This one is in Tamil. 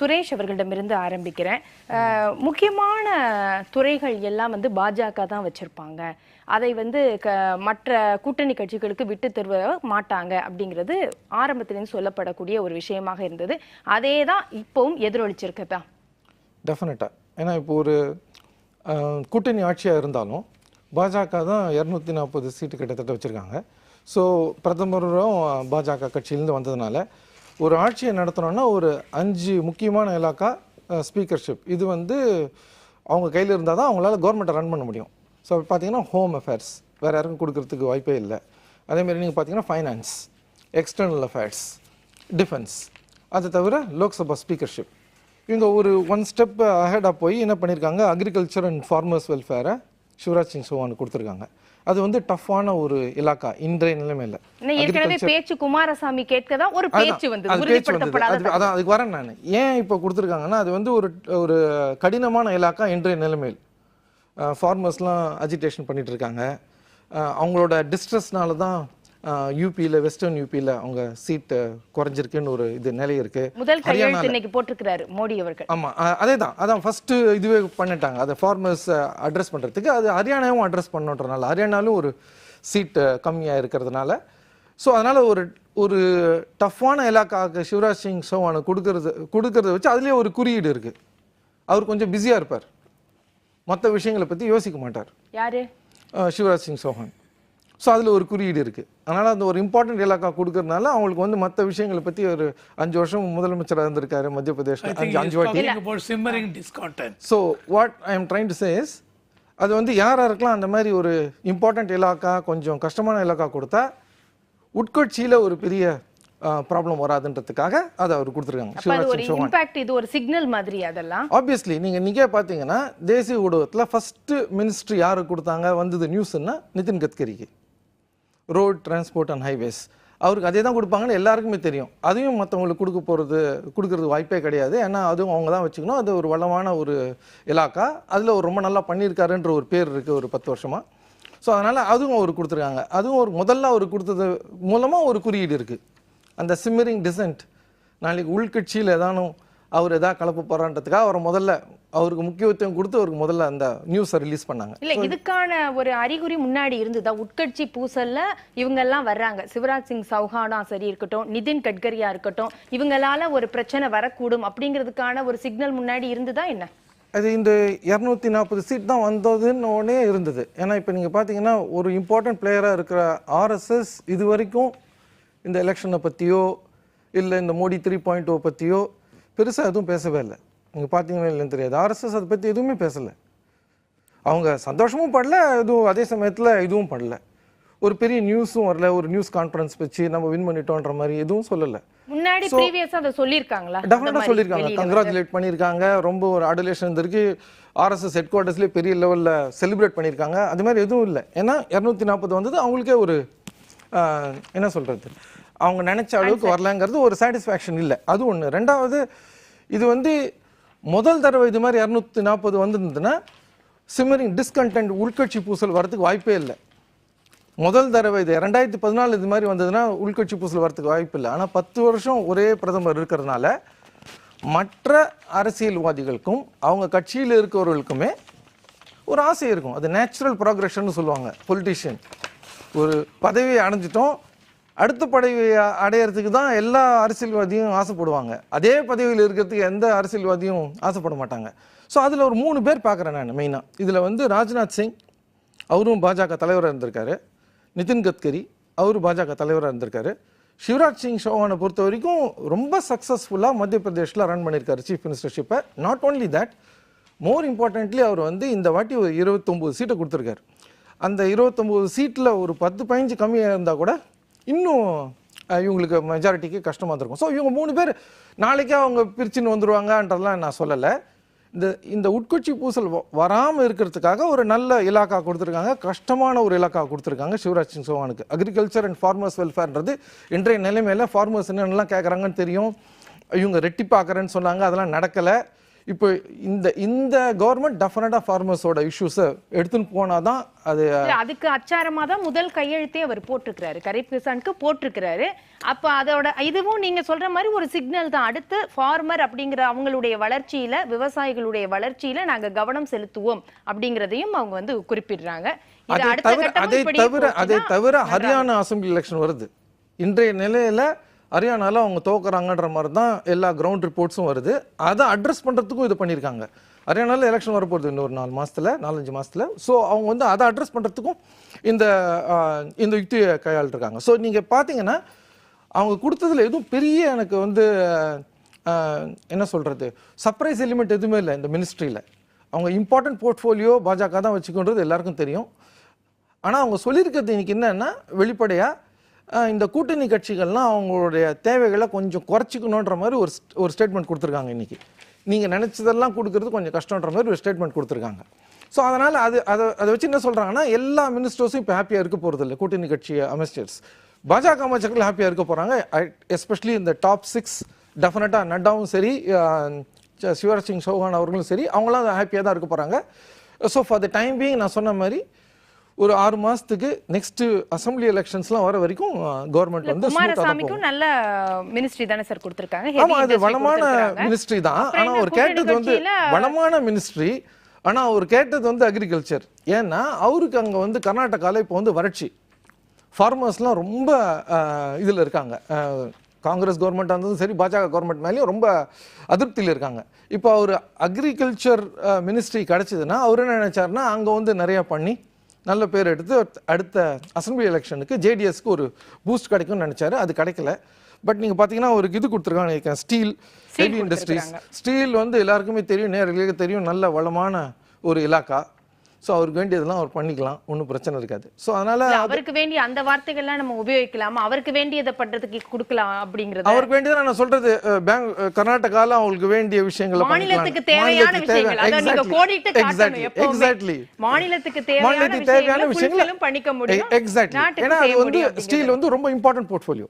சுரேஷ் அவர்களிடமிருந்து ஆரம்பிக்கிறேன். முக்கியமான துறைகள் எல்லாம் வந்து பாஜக தான் வச்சிருப்பாங்க. அதை வந்து மற்ற கூட்டணி கட்சிகளுக்கு விட்டு தருவ மாட்டாங்க அப்படிங்கிறது ஆரம்பத்திலிருந்து சொல்லப்படக்கூடிய ஒரு விஷயமாக இருந்தது. அதே தான் இப்பவும் எதிரொலிச்சிருக்குதா? டெஃபினட்டாக. ஏன்னா இப்போ ஒரு கூட்டணி ஆட்சியாக இருந்தாலும் பாஜக தான் 240 சீட்டு கிட்டத்தட்ட வச்சுருக்காங்க. ஸோ பிரதமரும் பாஜக கட்சியிலேருந்து வந்ததுனால ஒரு ஆட்சியை நடத்தணும்னா ஒரு 5 முக்கியமான இலாக்கா ஸ்பீக்கர்ஷிப் இது வந்து அவங்க கையில் இருந்தால் தான் அவங்களால கவர்மெண்ட்டை ரன் பண்ண முடியும். ஸோ பார்த்தீங்கன்னா ஹோம் அஃபேர்ஸ் வேறு யாருக்கும் கொடுக்கறதுக்கு வாய்ப்பே இல்லை. அதேமாரி நீங்கள் பார்த்தீங்கன்னா ஃபைனான்ஸ், எக்ஸ்டர்னல் அஃபேர்ஸ், டிஃபென்ஸ், அதை தவிர லோக்சபா ஸ்பீக்கர்ஷிப். இவங்க ஒரு 1 ஸ்டெப் அஹெடாக போய் என்ன பண்ணியிருக்காங்க, அக்ரிகல்ச்சர் அண்ட் ஃபார்மர்ஸ் வெல்ஃபேரை சிவராஜ் சிங் சௌஹானுக்கு கொடுத்துருக்காங்க. அது வந்து டஃப்பான ஒரு இலாக்கா இன்றைய நிலைமையில். ஏற்கனவே பேச்சு குமாரசாமி கேட்கதான் ஒரு பேச்சு வந்தது, அதான் அதுக்கு வரேன் நான். ஏன் இப்போ கொடுத்துருக்காங்கன்னா அது வந்து ஒரு கடினமான இலாக்கா இன்றைய நிலைமையில். ஃபார்மர்ஸ்லாம் அஜிடேஷன் பண்ணிட்டு இருக்காங்க. அவங்களோட டிஸ்ட்ரெஸ்னால தான் யூபியில் வெஸ்டர்ன் யூபியில் அவங்க சீட்டு குறைஞ்சிருக்குன்னு ஒரு இது நிலை இருக்கு. முதல் கையெழுத்து இன்னைக்கு போட்டிருக்கிறாரு மோடி அவர்கள். ஆமாம், அதான் ஃபர்ஸ்ட் இதுவே பண்ணிட்டாங்க. அதை ஃபார்மர்ஸ் அட்ரஸ் பண்ணுறதுக்கு அது ஹரியானாவும் அட்ரஸ் பண்ணுன்றதுனால ஹரியானாலும் ஒரு சீட்டு கம்மியாக இருக்கிறதுனால ஸோ அதனால் ஒரு டஃப்பான இலாக்காவுக்கு சிவராஜ் சிங் சௌஹான் கொடுக்கறத வச்சு அதுலேயே ஒரு குறியீடு இருக்குது. அவர் கொஞ்சம் பிஸியாக இருப்பார், மற்ற விஷயங்களை பற்றி யோசிக்க மாட்டார். யாரு? சிவராஜ் சிங் சௌஹான். ஸோ அதில் ஒரு குறியீடு இருக்குது. அதனால் அந்த ஒரு இம்பார்ட்டன்ட் இலாக்கா கொடுக்கறதுனால அவங்களுக்கு வந்து மற்ற விஷயங்களை பற்றி ஒரு 5 வருஷம் முதலமைச்சராக இருந்திருக்காரு மத்திய பிரதேஷ் 5 வாட்டி. So what I am trying to say is அது வந்து யாருக்கெல்லாம் அந்த மாதிரி ஒரு இம்பார்ட்டன்ட் இலாக்கா கொஞ்சம் கஷ்டமான இலாக்கா கொடுத்தா உட்கட்சியில் ஒரு பெரிய ப்ராப்ளம் வராதுன்றதுக்காக அதை அவர் கொடுத்துருக்காங்க. இது ஒரு சிக்னல் மாதிரி. அதெல்லாம் ஆப்வியஸ்லி நீங்கள் பார்த்தீங்கன்னா தேசிய ஊடகத்தில் ஃபஸ்ட்டு மினிஸ்ட்ரி யாருக்கு கொடுத்தாங்க வந்தது நியூஸ்ன்னா நிதின் கட்கரிக்கு, ரோட் டிரான்ஸ்போர்ட் அண்ட் ஹைவேஸ். அவருக்கு அதே தான் கொடுப்பாங்கன்னு எல்லாருக்குமே தெரியும். அதையும் மற்றவங்களுக்கு கொடுக்கறது வாய்ப்பே கிடையாது. ஏன்னா அதுவும் அவங்க தான் வச்சுக்கணும். அது ஒரு வளமான ஒரு இலாக்கா, அதில் ஒரு ரொம்ப நல்லா பண்ணியிருக்காருன்ற ஒரு பேர் இருக்குது ஒரு 10 வருஷமாக. ஸோ அதனால் அதுவும் அவர் கொடுத்துருக்காங்க. அதுவும் ஒரு முதல்ல அவர் கொடுத்தது மூலமாக ஒரு குறியீடு இருக்குது. அந்த சிம்மரிங் டிசன்ட் நாளைக்கு உள்கட்சியில் ஏதானும் அவர் எதாவது கலப்பு போகிறான்றதுக்காக அவருக்கு முக்கியத்துவம் கொடுத்து அவருக்கு முதல்ல அந்த நியூஸை ரிலீஸ் பண்ணாங்க. இல்லை, இதுக்கான ஒரு அறிகுறி முன்னாடி இருந்ததா? உட்கட்சி பூசல்ல இவங்க எல்லாம் வர்றாங்க, சிவராஜ் சிங் சௌஹானா சரி இருக்கட்டும், நிதின் கட்கரியா இருக்கட்டும், இவங்களால ஒரு பிரச்சனை வரக்கூடும் அப்படிங்கிறதுக்கான ஒரு சிக்னல் முன்னாடி இருந்ததா என்ன? அது இந்த 240 சீட் தான் வந்ததுன்னு இருந்தது. ஏன்னா இப்போ நீங்கள் பார்த்தீங்கன்னா ஒரு இம்பார்ட்டன்ட் பிளேயராக இருக்கிற ஆர்எஸ்எஸ் இது வரைக்கும் இந்த எலெக்ஷனை பற்றியோ இல்லை இந்த மோடி 3.0 பற்றியோ பெருசாக எதுவும் பேசவே இல்லை. நீங்கள் பார்த்தீங்கன்னா இல்லைன்னு தெரியாது. ஆர்எஸ்எஸ் அதை பற்றி எதுவுமே பேசலை. அவங்க சந்தோஷமும் படல, எதுவும் அதே சமயத்தில் இதுவும் பண்ணல. ஒரு பெரிய நியூஸும் வரல. ஒரு நியூஸ் கான்ஃபரன்ஸ் வச்சு நம்ம வின் பண்ணிட்டோன்ற மாதிரி எதுவும் சொல்லலை. முன்னாடி ப்ரீவியஸா அதை சொல்லிருக்காங்களா? டெஃபினட்டாக சொல்லியிருக்காங்க, கங்க்ராச்சுலேட் பண்ணியிருக்காங்க. ரொம்ப ஒரு அடலேஷன் இருந்திருக்கு. ஆர்எஸ்எஸ் ஹெட் குவார்ட்டர்ஸ்லேயே பெரிய லெவலில் செலிப்ரேட் பண்ணியிருக்காங்க. அது மாதிரி எதுவும் இல்லை. ஏன்னா 240 வந்தது அவங்களுக்கே ஒரு என்ன சொல்கிறது, அவங்க நினச்ச அளவுக்கு வரலங்கிறது ஒரு சாட்டிஸ்ஃபேக்ஷன் இல்லை. அது ஒன்று. ரெண்டாவது, இது வந்து முதல் தடவை இது மாதிரி 240 வந்திருந்ததுன்னா சிம்மரிங் டிஸ்கண்டென்ட் உள்கட்சி பூசல் வரதுக்கு வாய்ப்பே இல்லை. முதல் தடவை இது 2014 இது மாதிரி வந்ததுன்னா உள்கட்சி பூசல் வரதுக்கு வாய்ப்பு இல்லை. ஆனால் 10 வருஷம் ஒரே பிரதமர் இருக்கிறதுனால மற்ற அரசியல்வாதிகளுக்கும் அவங்க கட்சியில் இருக்கிறவர்களுக்குமே ஒரு ஆசை இருக்கும். அது நேச்சுரல் ப்ராக்ரெஷன் சொல்லுவாங்க. பொலிட்டிஷியன் ஒரு பதவியை அடைஞ்சிட்டோம், அடுத்த பதவியை அடையிறதுக்கு தான் எல்லா அரசியல்வாதியும் ஆசைப்படுவாங்க. அதே பதவியில் இருக்கிறதுக்கு எந்த அரசியல்வாதியும் ஆசைப்பட மாட்டாங்க. ஸோ அதில் ஒரு 3 பேர் பார்க்குறேன் நான் மெயினாக. இதில் வந்து ராஜ்நாத் சிங், அவரும் பாஜக தலைவராக இருந்திருக்காரு. நிதின் கட்கரி, அவரும் பாஜக தலைவராக இருந்திருக்காரு. சிவராஜ் சிங் சௌஹானை பொறுத்த வரைக்கும் ரொம்ப சக்ஸஸ்ஃபுல்லாக மத்திய பிரதேஷில் ரன் பண்ணியிருக்காரு சீஃப் மினிஸ்டர்ஷிப்பை. Not only that, more importantly அவர் வந்து இந்த வாட்டி ஒரு 29 சீட்டை கொடுத்துருக்காரு. அந்த 29 சீட்டில் ஒரு 10-15 கம்மியாக இருந்தால் கூட இன்னும் இவங்களுக்கு மெஜாரிட்டிக்கு கஷ்டமாக இருக்கும். ஸோ இவங்க 3 பேர் நாளைக்கே அவங்க பிரிச்சுன்னு வந்துடுவாங்கன்றதெல்லாம் நான் சொல்லலை. இந்த உட்கட்சி பூசல் வராமல் இருக்கிறதுக்காக ஒரு நல்ல இலாக்கா கொடுத்துருக்காங்க, கஷ்டமான ஒரு இலாக்கா கொடுத்துருக்காங்க சிவராஜ் சிங் சௌஹானுக்கு. அக்ரிகல்ச்சர் அண்ட் ஃபார்மர்ஸ் வெல்ஃபேர்ன்றது இன்றைய நிலைமையில் ஃபார்மர்ஸ் என்னென்னலாம் கேட்குறாங்கன்னு தெரியும். இவங்க ரெட்டிப்பாக்குறேன்னு சொன்னாங்க, அதெல்லாம் நடக்கலை. இப்போ இந்த கவர்மெண்ட் டெஃபினட்டா ஃபார்மர்ஸோட இஷ்யூஸை எடுத்துன்னு போனாதான் அது அதுக்கு அச்சாரமா தான் முதல் கையெழுத்தே அவர் போட்டிருக்கிறாரு, கரீப் கிசானுக்கு போட்டிருக்கிறாரு. அப்ப அதோட இதுவும் நீங்க சொல்ற மாதிரி ஒரு சிக்னல் தான். அடுத்து ஃபார்மர் அப்படிங்கிற அவங்களுடைய வளர்ச்சியில, விவசாயிகளுடைய வளர்ச்சியில நாங்க கவனம் செலுத்துவோம் அப்படிங்கறதையும் அவங்க வந்து குறிப்பிடுறாங்க. அதை தவிர ஹரியானா அசம்பிளி எலெக்ஷன் வருது. இன்றைய நிலையில ஹரியானால அவங்க தோக்குறாங்கன்ற மாதிரி தான் எல்லா கிரவுண்ட் ரிப்போர்ட்ஸும் வருது. அதை அட்ரஸ் பண்றதுக்கும் இது பண்ணியிருக்காங்க. ஹரியானால எலெக்ஷன் வரப்போகுது இன்னொரு 4-5 மாசத்துல. ஸோ அவங்க வந்து அதை அட்ரஸ் பண்றதுக்கும் இந்த யுக்தியை கையாளுருக்காங்க. ஸோ நீங்க பாத்தீங்கன்னா அவங்க கொடுத்ததுல எதுவும் பெரிய எனக்கு வந்து என்ன சொல்றது சர்ப்ரைஸ் எலிமெண்ட் எதுவுமே இல்லை. இந்த மினிஸ்ட்ரியில அவங்க இம்பார்ட்டன்ட் போர்ட்ஃபோலியோ பாஜக தான் வச்சுக்கின்றது எல்லாருக்கும் தெரியும். ஆனா அவங்க சொல்லியிருக்கிறது இன்னைக்கு என்னன்னா வெளிப்படையா இந்த கூட்டணி கட்சிகள்லாம் அவங்களுடைய தேவைகளை கொஞ்சம் குறைச்சிக்கணுன்ற மாதிரி ஒரு ஸ்டேட்மெண்ட் கொடுத்துருக்காங்க. இன்னைக்கு நீங்கள் நினச்சதெல்லாம் கொடுக்கறது கொஞ்சம் கஷ்டன்ற மாதிரி ஒரு ஸ்டேட்மெண்ட் கொடுத்துருக்காங்க. ஸோ அதனால் அதை வச்சு என்ன சொல்கிறாங்கன்னா எல்லா மினிஸ்டர்ஸும் இப்போ ஹாப்பியாக இருக்க போகிறது இல்லை. கூட்டணி கட்சி அமைச்சர்ஸ், பாஜக அமைச்சர்கள் ஹாப்பியாக இருக்க போகிறாங்க. எஸ்பெஷலி இந்த டாப் 6 டெஃபினட்டாக நட்டாவும் சரி, சிவராஜ் சிங் சௌஹான் அவர்களும் சரி, அவங்களாம் ஹாப்பியாக தான் இருக்க போகிறாங்க. So for the time being நான் சொன்ன மாதிரி ஒரு 6 மாசத்துக்கு நெக்ஸ்ட் அசெம்பிளி எலெக்ஷன்ஸ்லாம் வர வரைக்கும் கவர்மெண்ட் வந்து குமாரசாமிக்கும் நல்ல மினிஸ்ட்ரி தானே சார் கொடுத்திருக்காங்க. ஆமா, அது வளமான மினிஸ்ட்ரி தான். ஆனா அவர் கேட்டது வந்து வளமான மினிஸ்ட்ரி. ஆனா அவர் கேட்டது வந்து அக்ரிகல்ச்சர். ஏன்னா அவருக்கு அங்க வந்து கர்நாடகால இப்போ வந்து வறட்சி, ஃபார்மர்ஸ்லாம் ரொம்ப இதுல இருக்காங்க. காங்கிரஸ் கவர்மெண்ட் இருந்ததும் சரி, பாஜக கவர்மெண்ட் மேலேயும் ரொம்ப அதிருப்தியில் இருக்காங்க. இப்போ அவர் அக்ரிகல்ச்சர் மினிஸ்ட்ரி கிடைச்சதுன்னா அவர் என்ன நினைச்சாருன்னா அங்க வந்து நிறைய பண்ணி நல்ல பேர் எடுத்து அடுத்த அசெம்பிளி எலெக்ஷனுக்கு ஜேடிஎஸ்க்கு ஒரு பூஸ்ட் கிடைக்கும்னு நினைச்சாரு. அது கிடைக்கல. பட் நீங்க பாத்தீங்கன்னா ஒரு இது கொடுத்துருக்காங்க, ஸ்டீல், ஹெவி இண்டஸ்ட்ரீஸ். ஸ்டீல் வந்து எல்லாருக்குமே தெரியும், நேரடியாக தெரியும், நல்ல வளமான ஒரு இலாக்கா. ஸோ அவருக்கு வேண்டியதெல்லாம் அவர் பண்ணிக்கலாம், ஒன்றும் பிரச்சனை இருக்காது. ஸோ அதனால அவருக்கு வேண்டிய அந்த வார்த்தைகள்லாம் நம்ம உபயோகிக்கலாமா, அவருக்கு வேண்டியதை பண்றதுக்கு கொடுக்கலாம் அப்படிங்கிறது. அவருக்கு வேண்டியதை நான் சொல்றது கர்நாடகால அவங்களுக்கு வேண்டிய விஷயங்களை மாநிலத்துக்கு தேவையான விஷயங்கள் அதை நீங்க கோடிட்டு காட்டணும். எப்பவுமே மாநிலத்துக்கு தேவையான விஷயங்களை பண்ணிக்க முடியும். எக்ஸாக்ட்லி. ஏன்னா அது வந்து ஸ்டீல் வந்து ரொம்ப இம்பார்ட்டன்ட் போர்ட்ஃபோலியோ.